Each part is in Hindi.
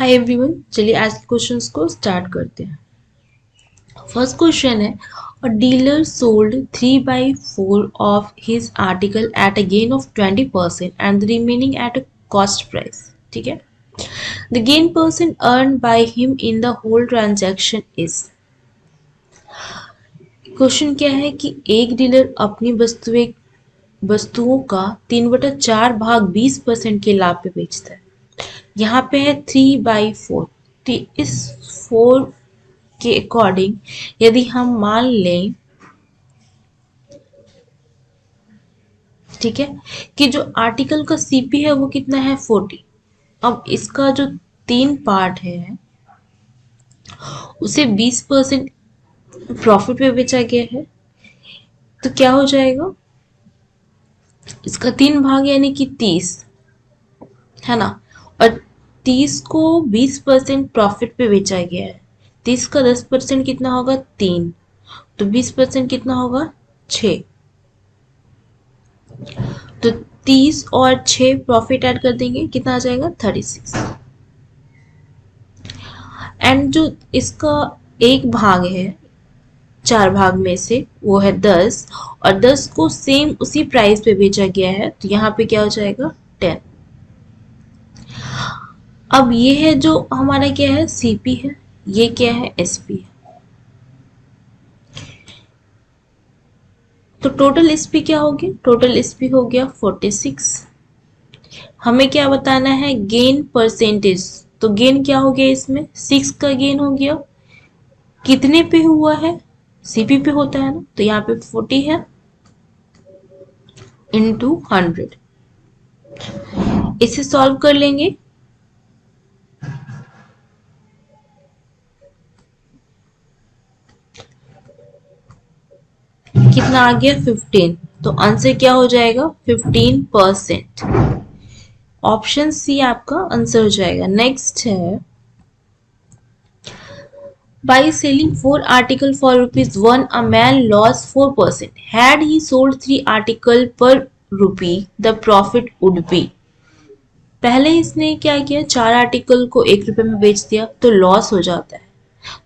हाय एवरीवन, चलिए आज के क्वेश्चंस को स्टार्ट करते हैं। फर्स्ट क्वेश्चन है, a dealer sold 3/4 of his article at a gain of 20% and the remaining at a cost price. ठीक है, the gain percent earn by him in the whole transaction is. Question क्या है कि एक डीलर अपनी वस्तुओं का 3/4 भाग 20% के लाभ पे बेचता है। यहाँ पे है 3/4। इस 4 के अकॉर्डिंग यदि हम मान लें, ठीक है, कि जो आर्टिकल का सीपी है वो कितना है 40। अब इसका जो 3 पार्ट है उसे 20% प्रॉफिट पे बेचा गया है, तो क्या हो जाएगा, इसका 3 भाग यानी कि 30 है ना। और 30 को 20% प्रॉफिट पे बेचा गया है। 30 का 10% कितना होगा 3, तो 20% कितना होगा 6। तो 30 और 6 प्रॉफिट ऐड कर देंगे, कितना आ जाएगा 36। एंड जो इसका एक भाग है 4 भाग में से वो है 10, और 10 को सेम उसी प्राइस पे बेचा गया है, तो यहाँ पे क्या हो जाएगा 10। अब ये है जो हमारा क्या है सीपी है, ये क्या है एसपी है। तो टोटल एसपी क्या हो गया, टोटल एसपी हो गया 46। हमें क्या बताना है गेन परसेंटेज, तो गेन क्या हो गया इसमें 6 का गेन हो गया, कितने पे हुआ है सीपी पे होता है ना, तो यहाँ पे 40 है इंटू 100। इसे सॉल्व कर लेंगे, कितना आ गया 15, तो आंसर क्या हो जाएगा 15%। ऑप्शन सी आपका आंसर हो जाएगा। नेक्स्ट है, by selling 4 articles for ₹1 a man lost 4%. Had he sold 3 articles per rupee the profit would be। पहले इसने क्या किया 4 आर्टिकल को 1 रुपए में बेच दिया तो लॉस हो जाता है,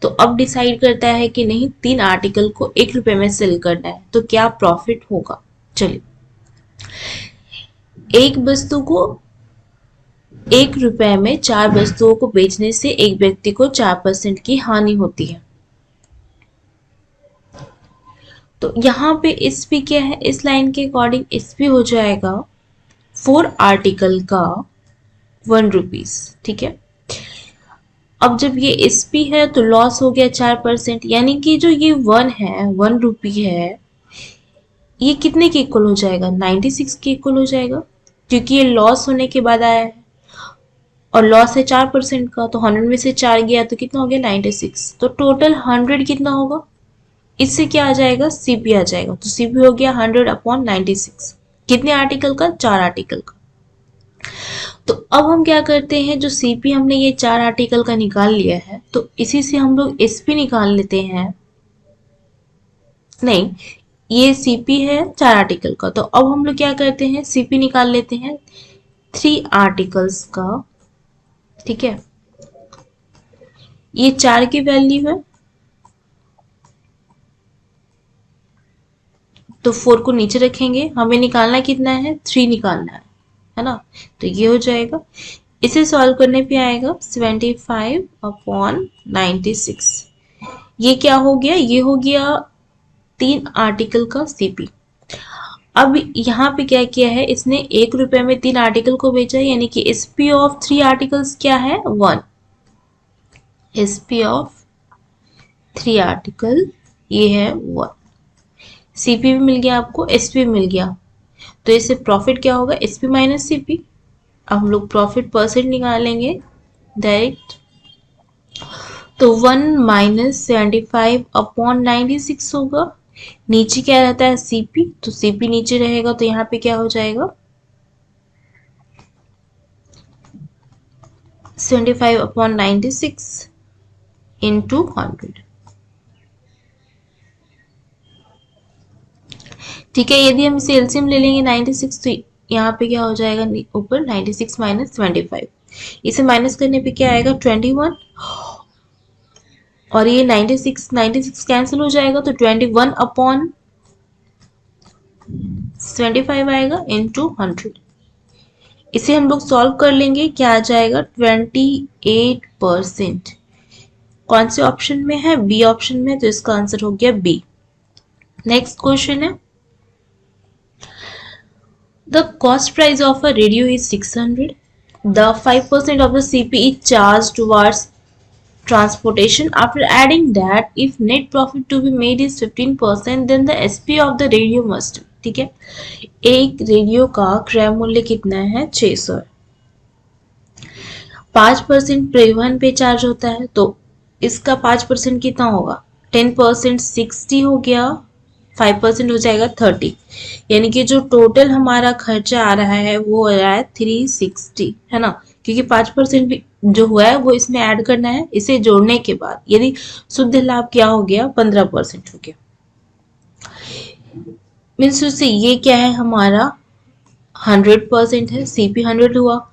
तो अब डिसाइड करता है कि नहीं 3 आर्टिकल को 1 रुपए में सेल करना है, तो क्या प्रॉफिट होगा। चलिए, एक वस्तु को 1 रुपए में 4 वस्तुओं को बेचने से एक व्यक्ति को 4% की हानि होती है। तो यहाँ पे एसपी क्या है, इस लाइन के अकॉर्डिंग एसपी हो जाएगा 4 आर्टिकल का 1 रुपीज। ठीक है, अब जब ये एसपी है तो लॉस हो गया 4%, यानी कि जो ये 1 है 1 रुपी है, ये कितने के इक्वल हो जाएगा 96 के इक्वल हो जाएगा, क्योंकि ये लॉस होने के बाद आया है और लॉस है 4% का, तो 100 में से 4 गया तो कितना हो गया 96, तो टोटल 100 कितना होगा, इससे क्या आ जाएगा सीपी आ जाएगा, तो सीपी हो गया 100/96। कितने आर्टिकल का 4 आर्टिकल का। तो अब हम क्या करते हैं, जो सीपी हमने ये 4 आर्टिकल का निकाल लिया है तो इसी से हम लोग एसपी निकाल लेते हैं। नहीं, ये सीपी है 4 आर्टिकल का, तो अब हम लोग क्या करते हैं सीपी निकाल लेते हैं 3 आर्टिकल्स का। ठीक है, ये 4 की वैल्यू है तो 4 को नीचे रखेंगे, हमें निकालना कितना है 3 निकालना है ना, तो ये हो जाएगा। इसे सॉल्व करने पे आएगा 75/96। ये क्या हो गया, ये हो गया 3 आर्टिकल का सीपी। अब यहाँ पे क्या किया है इसने 1 रुपए में 3 आर्टिकल को बेचा है, यानी कि एसपी ऑफ 3 आर्टिकल्स क्या है 1। एसपी ऑफ 3 आर्टिकल ये है 1। सीपी भी मिल गया आपको, एसपी भी मिल गया, तो इससे प्रॉफिट क्या होगा एसपी माइनस सीपी। अब हम लोग प्रॉफिट परसेंट निकालेंगे डायरेक्ट, तो 1 माइनस 75/96 होगा। नीचे क्या रहता है सीपी, तो सीपी नीचे रहेगा, तो यहाँ पे क्या हो जाएगा 75/96 इंटू 100। ठीक है, यदि हम इसे एलसीएम ले लेंगे 96, तो यहाँ पे क्या हो जाएगा ऊपर 96 माइनस 25, इसे माइनस करने पे क्या आएगा 21, और ये 96 कैंसिल हो जाएगा तो 21/75 आएगा इंटू 100। इसे हम लोग सॉल्व कर लेंगे, क्या आ जाएगा 28%। कौन से ऑप्शन में है? बी ऑप्शन में, तो इसका आंसर हो गया बी। नेक्स्ट क्वेश्चन है, the cost price of a radio is 600, the 5% of the CP is charged towards transportation. After adding that, if net profit to be made is 15%, then the SP of the radio must, ठीक है। एक रेडियो का क्रय मूल्य कितना है? 600। 5% परिवहन पे चार्ज होता है, तो इसका 5% कितना होगा? 10% 60 हो गया, 5% हो जाएगा 30, यानी कि जो टोटल हमारा खर्चा आ रहा है वो हो रहा है 360, है ना, क्योंकि 5% भी जो हुआ है वो इसमें ऐड करना है, इसे जोड़ने के बाद यानी शुद्ध लाभ क्या हो गया? 15% हो गया। मीन्स उससे ये क्या है हमारा 100% है, CP 100 हुआ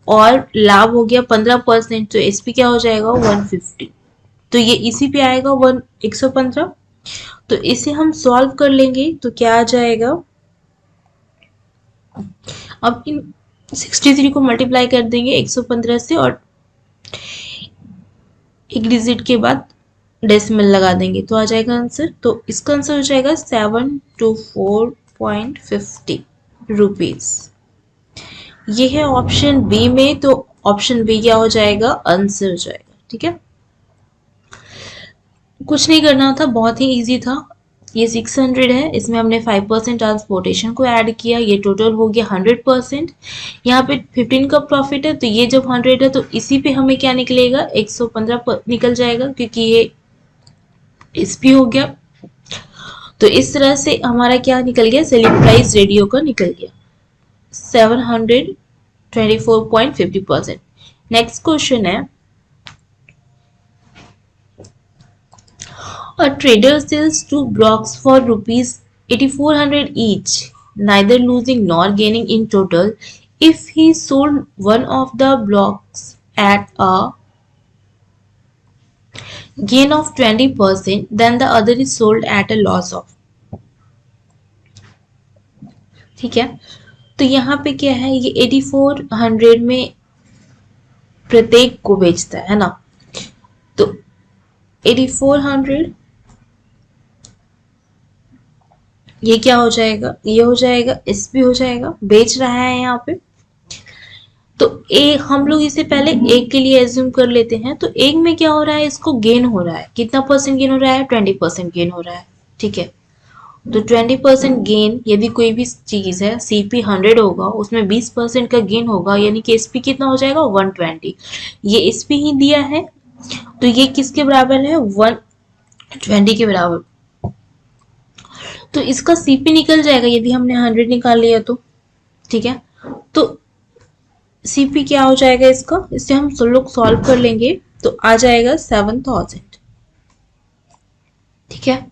और लाभ हो गया 15%, तो SP क्या हो जाएगा? 150। तो ये इसी पे आएगा 115। तो इसे हम सॉल्व कर लेंगे तो क्या आ जाएगा? अब इन 63 को मल्टीप्लाई कर देंगे 115 से और एक डिजिट के बाद डेसिमल लगा देंगे तो आ जाएगा आंसर। तो इसका आंसर हो जाएगा 724.50 रुपीज। ये है ऑप्शन बी में, तो ऑप्शन बी क्या हो जाएगा? आंसर हो जाएगा। ठीक है, कुछ नहीं करना था, बहुत ही इजी था। ये 600 है, इसमें हमने 5% ट्रांसपोर्टेशन को ऐड किया, ये टोटल हो गया 100%। यहाँ पे 15 का प्रॉफिट है, तो ये जब 100 है तो इसी पे हमें क्या निकलेगा? 115 निकल जाएगा, क्योंकि ये इस भी हो गया। तो इस तरह से हमारा क्या निकल गया? सेलिंग प्राइस रेडियो का निकल गया 724.50%। नेक्स्ट क्वेश्चन है, a trader sells 2 blocks for rupees 8400 each, neither losing nor gaining in total. If he sold one of the blocks at a gain of 20%, then the other is sold at a loss of, ठीक है। तो यहाँ पे क्या है? ये 8400 में प्रत्येक को बेचता है ना, तो 8400 ये क्या हो जाएगा? ये हो जाएगा, इस भी हो जाएगा, बेच रहा है यहाँ पे। तो हम लोग इसे पहले एक के लिए एज्यूम कर लेते हैं। तो एक में क्या हो रहा है? इसको गेन हो रहा है, कितना परसेंट गेन हो रहा है? 20% गेन हो रहा है। ठीक है, तो 20% गेन, यदि कोई भी चीज है CP 100 होगा, उसमें 20% का गेन होगा, यानी कि SP कितना हो जाएगा? 120। ये SP ही दिया है, तो ये किसके बराबर है? 120 के बराबर। तो इसका CP निकल जाएगा यदि हमने 100 निकाल लिया तो। ठीक है, तो CP क्या हो जाएगा इसका? इससे हम लोग सॉल्व कर लेंगे तो आ जाएगा 7000। ठीक है,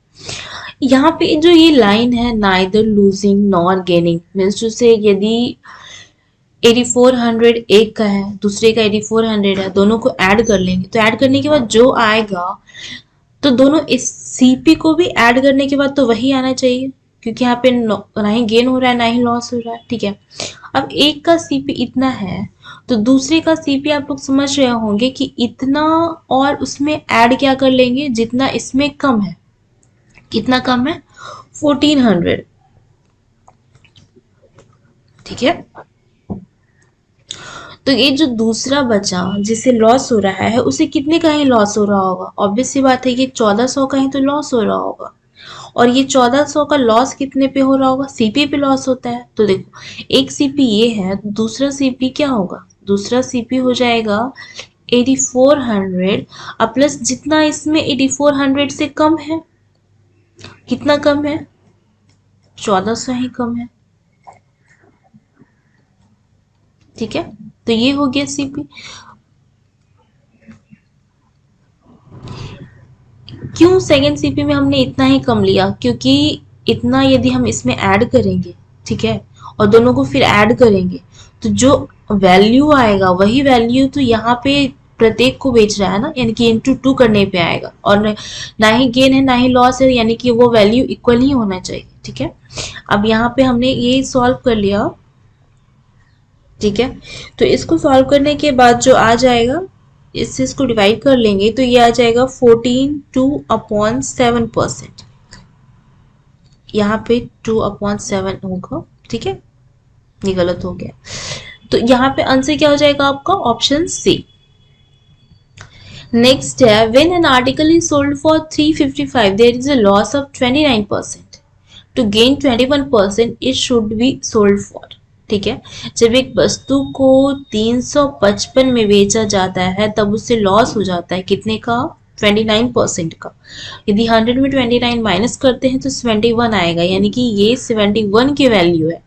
यहाँ पे जो ये लाइन है neither losing nor gaining, means to say यदि 8400 एक का है, दूसरे का 8400 है, दोनों को ऐड कर लेंगे, तो ऐड करने के बाद जो आएगा, तो दोनों इस CP को भी ऐड करने के बाद तो वही आना चाहिए, क्योंकि यहाँ पे ना ही गेन हो रहा है ना ही लॉस हो रहा है। ठीक है, अब एक का CP इतना है, तो दूसरे का CP आप लोग समझ रहे होंगे कि इतना, और उसमें ऐड क्या कर लेंगे जितना इसमें कम है। कितना कम है? 1400। ठीक है, तो ये जो दूसरा बचा जिसे लॉस हो रहा है, उसे कितने का ही लॉस हो रहा होगा? ऑब्वियस सी बात है, ये 1400 का ही तो लॉस हो रहा होगा। और ये 1400 का लॉस कितने पे हो रहा होगा? CP पे लॉस होता है। तो देखो, एक CP ये है, दूसरा CP क्या होगा? दूसरा CP हो जाएगा 8400 और प्लस जितना इसमें 8400 से कम है, कितना कम है? 1400 ही कम है। ठीक है, तो ये हो गया CP। क्यों सेकेंड CP में हमने इतना ही कम लिया? क्योंकि इतना यदि हम इसमें ऐड करेंगे, ठीक है, और दोनों को फिर ऐड करेंगे, तो जो वैल्यू आएगा, वही वैल्यू तो यहाँ पे प्रत्येक को बेच रहा है ना, यानी कि इंटू टू करने पे आएगा, और ना ही गेन है ना ही लॉस है, यानी कि वो वैल्यू इक्वल ही होना चाहिए। ठीक है, अब यहाँ पे हमने ये सॉल्व कर लिया। ठीक है, तो इसको सॉल्व करने के बाद जो आ जाएगा, इससे इसको डिवाइड कर लेंगे तो ये आ जाएगा 14/2/7%। यहाँ पे 2/7 होगा। ठीक है, ये गलत हो गया, तो यहाँ पे आंसर क्या हो जाएगा आपका, ऑप्शन सी। नेक्स्ट है, when an article is sold for 355 there is a loss of 29%, to gain 21% it should be sold for. ठीक है, जब एक वस्तु को 355 में बेचा जाता है तब उससे लॉस हो जाता है कितने का, 29% का। यदि 100 में 29 माइनस करते हैं तो 71 आएगा, यानी कि ये 71 की वैल्यू है।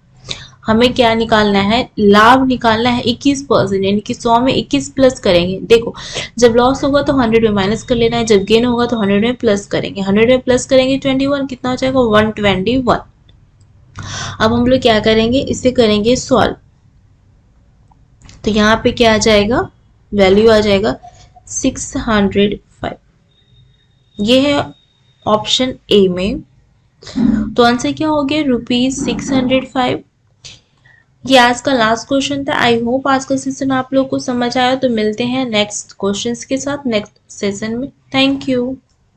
हमें क्या निकालना है, लाभ निकालना है 21%, यानी कि 100 में 21 प्लस करेंगे। देखो, जब लॉस होगा तो 100 में माइनस कर लेना है, जब गेन होगा तो 100 में प्लस करेंगे। 100 में प्लस करेंगे 21, कितना हो जाएगा, 121। अब हम लोग क्या करेंगे, इसे करेंगे सॉल्व। तो यहाँ पे क्या आ जाएगा, वैल्यू आ जाएगा 605। ये है ऑप्शन ए में। तो आंसर क्या हो गया, ₹605। ये आज का लास्ट क्वेश्चन था। आई होप आज का सेशन आप लोग को समझ आया। तो मिलते हैं नेक्स्ट क्वेश्चंस के साथ नेक्स्ट सेशन में। Thank you.